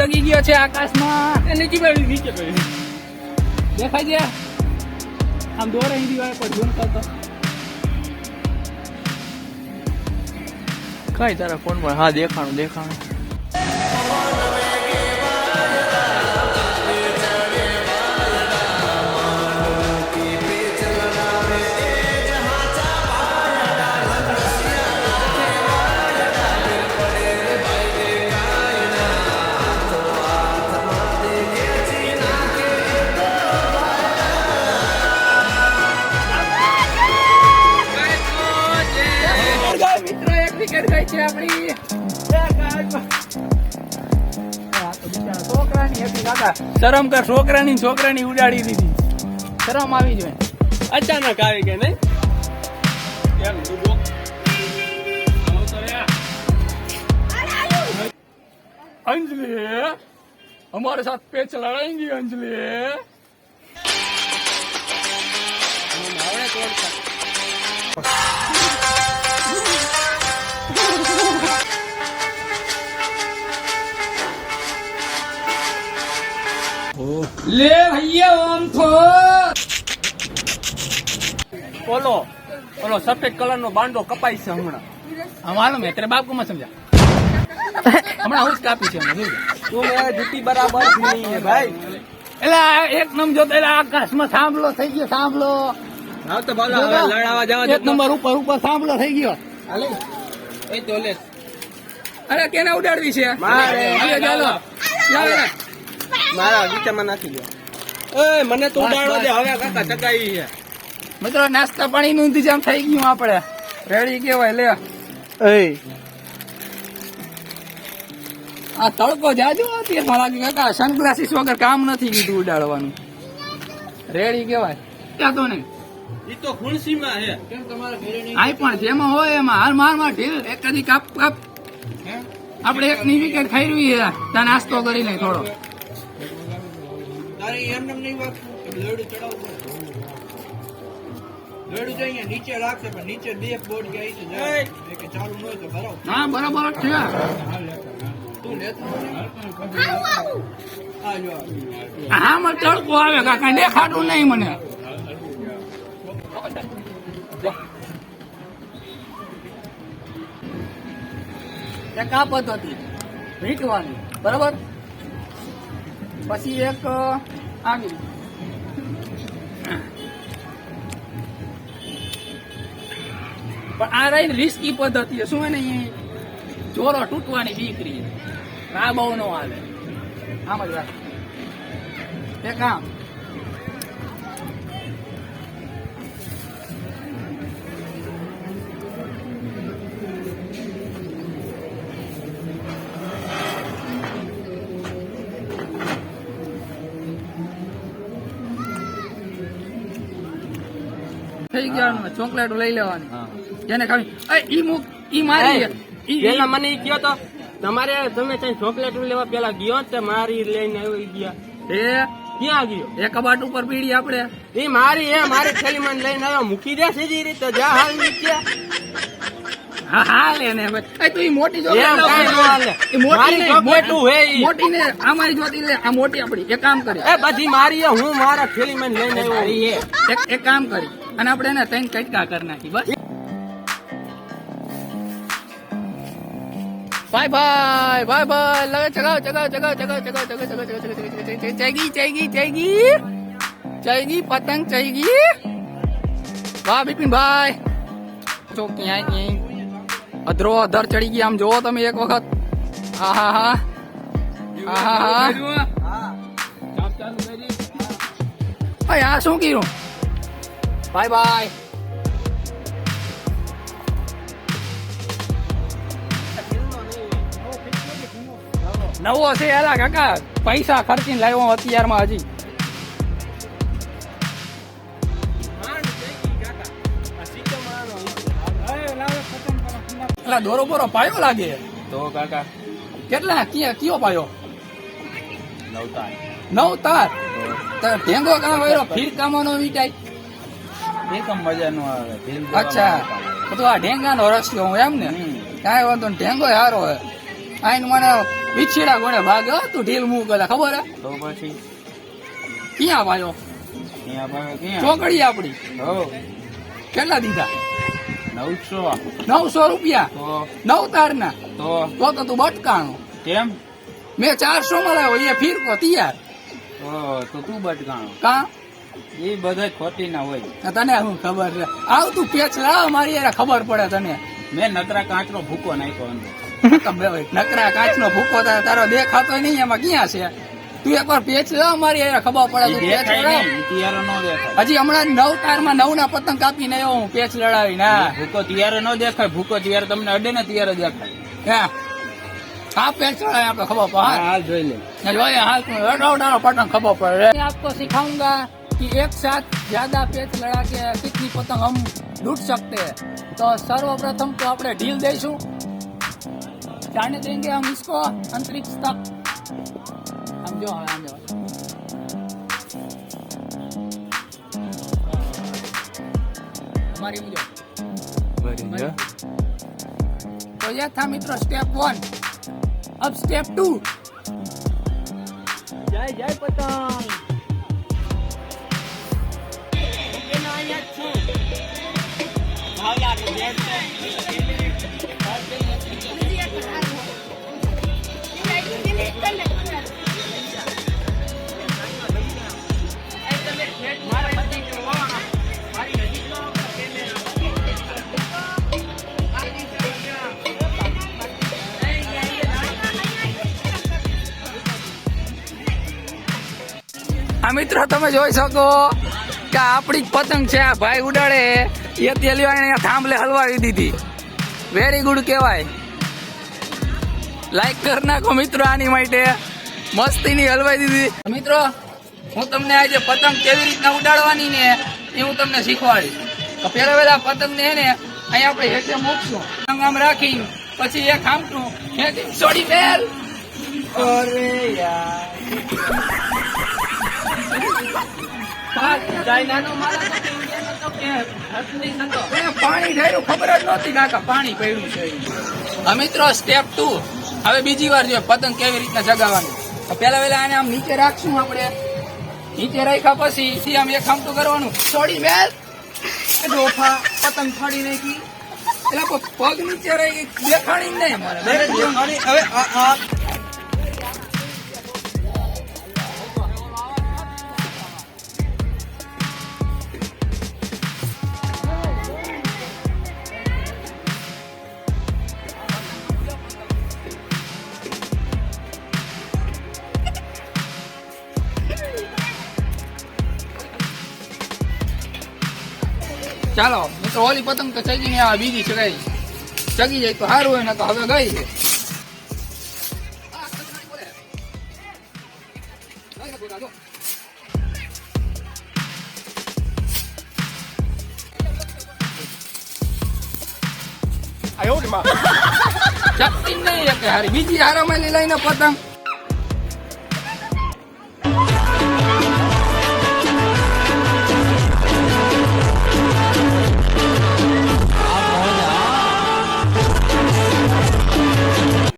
દગી ગયો છે આકાશમાં. નીચે દેખાય છે આમ દોરે અહીં દીવાય પર ઝૂમ કરતો કઈ તારા ફોન પર? હા, દેખાણું. મિત્રો એક વિકેટ ગઈ છે આપણી. છોકરાની હતી કાકા, શરમ કર. છોકરાની ઉડાડી દીધી. શરમ આવી જોઈએ. અચાનક આવી કે નહીં? અંજલિ हमारे साथ पेच लड़ाएंगी अंजलि. ले भैया ओम थो ઓલો સફેદ કલર નો બાંડો કપાઈ છે હમણાં. માલુમ है तेरे बाप को मत समझा. હમણાં હું જ કાપી છે તું મેં જુતી બરાબર નહીં હે ભાઈ. એટલે એક નંબર જોતો એટલે આકાશમાં સાંભળો થઈ ગયો. સાંભળો હા તો બોલો, હવે લડાવા જવા એક નંબર ઉપર સાંભળો થઈ ગયો. હાલે એ તો લે. અરે કેને ઉડાડવી છે? મારે. ચાલો મારા વિચારમાં નાખી દો. એ મને તો ઉડાડવા દે હવે કાકા, ચગાઈ છે. મિત્રો નાસ્તા પાણી નું ઇંતજામ થઈ ગયું. આપણે રેડી કેવાય. લે આ તડકો જાજો હતી લાગે કાકા. સનગ્લાસીસ વગર કામ નથી કીધું ઉડાડવાનું. રેડી કેવાય. ત્યાં તો નહીં ઈ તો ખુણસીમાં હે. કેમ તમારા ઘરે નહીં? આઈ પણ જેમાં હોય એમાં હાર માર ઢીલ એક કદી કાપ આપણે એક ની વિકેટ ખાઈ રહી છે. ત્યાં નાસ્તો કરી લઈ થોડો. તારી એમને નહીં વાત. લેડું ચડાવવું લેડું તો અહીંયા નીચે રાખશે, પણ નીચે બે બોર્ડ ગઈ છે જાય કે ચાલુ ન હોય તો બરાબર. હા બરાબર જ છે. તું લેતો આ જો હા મને તડકો આવે કાકા, દેખાતું નહીં મને. એક આ પદ્ધતિ વીંટવાની બરાબર, પછી એક આવી. પણ આ રહી રિસ્કી પદ્ધતિ શું એને જોરો તૂટવાની બીક રહી. આ બહુ ન હાલે. આમ જ રાખ. એક આમ થઈ ગયા. ચોકલેટ લઈ લેવાની જેને ખાવી. ઈ મારી પેલા મને ઈ કયો તો તમારે તમે ત્યાં ચોકલેટ લેવા પેલા ગયો તે મારી લઈને આવી ગયા. એ ક્યાં ગયો? એ કબાટ ઉપર પીડી આપણે. એ મારી થેલી માં લઈને આવ્યો. મૂકી દે સીધી રીતે જા હાલ નીચે. હા હા લે ને હવે. તું ઈ મોટી જો. એમ કાંઈ ન હાલે. મારી ચોકલેટું હે ઈ. મોટી ને આ મારી જોતી લે. આ મોટી આપડી. એક કામ કરી. એ બધી મારી હે, હું મારા થેલી માં લઈને આવ્યો. એક કામ કરી અને આપણે એને ત્રણ કટકા કરી નાખી બસ. Bye bye bye bye. લગે ચગાવ ચાઈગી પતંગ ચાઈગી. વાહ બિપિન ભાઈ. તો ક્યાંય અધરો અધર ચડી ગયા. આમ જોવો તમે એક વખત. આહા ભાઈ આ શું કર્યું? Bye bye. નવો છે એલા કાકા, પૈસા ખર્ચીને લાવ્યો અત્યારમાં હજી. એટલા દોરો બોરો પાયો લાગે તો કાકા કેટલા કયો પાયો? 9 તાર. 9 તાર. ઢેંગો કામ વાળો ફીરકામોનો વીટાય. એકમ મજા નો આવે. અચ્છા તો આ ઢેંગાનો રસ્યો એમ ને? કાંઈ વાંધો નહીં, ઢેંગો સારો હે. આઈને મને વિછીડા ગોળે ભાગે હો, તું ઢીલ મું કરે ખબર હે? તો પછી ક્યાં ભાયો અહીંયા ભાવે ક્યાં? ચોકડી આપડી હો કેટલા દીધા? 900. 900 રૂપિયા તો 9 તારના. તો તો તું બટકાણો. કેમ? મેં 400 માં લાવ્યો એ ફીરકો તૈયાર. તો તું બટકાણો. કા એ બધા ખોટી ના હોય. તને શું ખબર છે? આવ તું પેચ લાવ મારી યાર ખબર પડે તને. મેં નકરા કાચનો ભૂકો નાખ્યો અંદર. નકરા કાચનો ભૂકો તારો દેખાતો નહીં એમાં ક્યાં છે? તું એકવાર પેચ લાવ મારી યાર ખબર પડે. તું પેચ દેખાય લડાવ. નહીં, તિયારે નો દેખાય. હજી હમણાં 9 તારમાં 9 ના પતંગ કાપીને આવ્યો હું પેચ લડાવી ના. ભૂકો તિયારે નો દેખાય. ભૂકો જ્યારે તમને અડે ને ત્યારે દેખાય. હા આ પેચ લડાવી આપણે ખબર પડે. હા, હાલ જોઈ લે. જોઈએ हाल पतंग खबर पड़ रहा है। आपको सिखाऊंगा कि एक साथ ज्यादा पेच लड़ा के कितनी पतंग हम लूट सकते हैं। तो सर्वप्रथम तो આપણે ઢીલ દઈશું, जाने देंगे हम इसको अंतरिक्ष तक। समझो समझो हमारी मुझे तो यह था मित्रों स्टेप 1। अब स्टेप 2। જય જય પતંગ. આ મિત્રો તમે જોઈ શકો કે આપણી જ પતંગ છે, આ ભાઈ ઉડાડે એ તેલી અહીંયા થાંભલે હલવાવી દીધી. વેરી ગુડ કહેવાય. લાઈક કરી નાખો મિત્રો આની માટે, મસ્તીની હલવાઈ દીધી. મિત્રો હું તમને આજે પતંગ કેવી રીતના ઉડાડવાની ને એ હું તમને શીખવાડીશ. તો પેલા પતંગ ને અહીંયા આપણે હેઠે મૂકશું, પતંગ આમ રાખી પછી એક આમટું હેઠે છોડી બેલ. અરે યાર પાણી ઢાળ્યું ખબર જ નહોતી કાકા પાણી પડ્યું છે. હવે મિત્રો સ્ટેપ 2. હવે બીજી વાર જોઈએ પતંગ કેવી રીતના જગાવવાની. પેલા આને આમ નીચે રાખશું આપણે. નીચે રાખ્યા પછી આમ એક આમટું કરવાનું, છોડી મેલ ડોફા પતંગ ફાડી નાખી. એટલે પગ નીચે રહી દેખાણી નહીં અમારે. હવે ચાલો મિત્રો ઓલી પતંગ તો ચગી ને આ બીજી ચગાઈ ચગી જાય તો સારું હોય ને તો હવે ગઈ છે. ચકતી નહીં કે હારી બીજી હારામાં લઈને પતંગ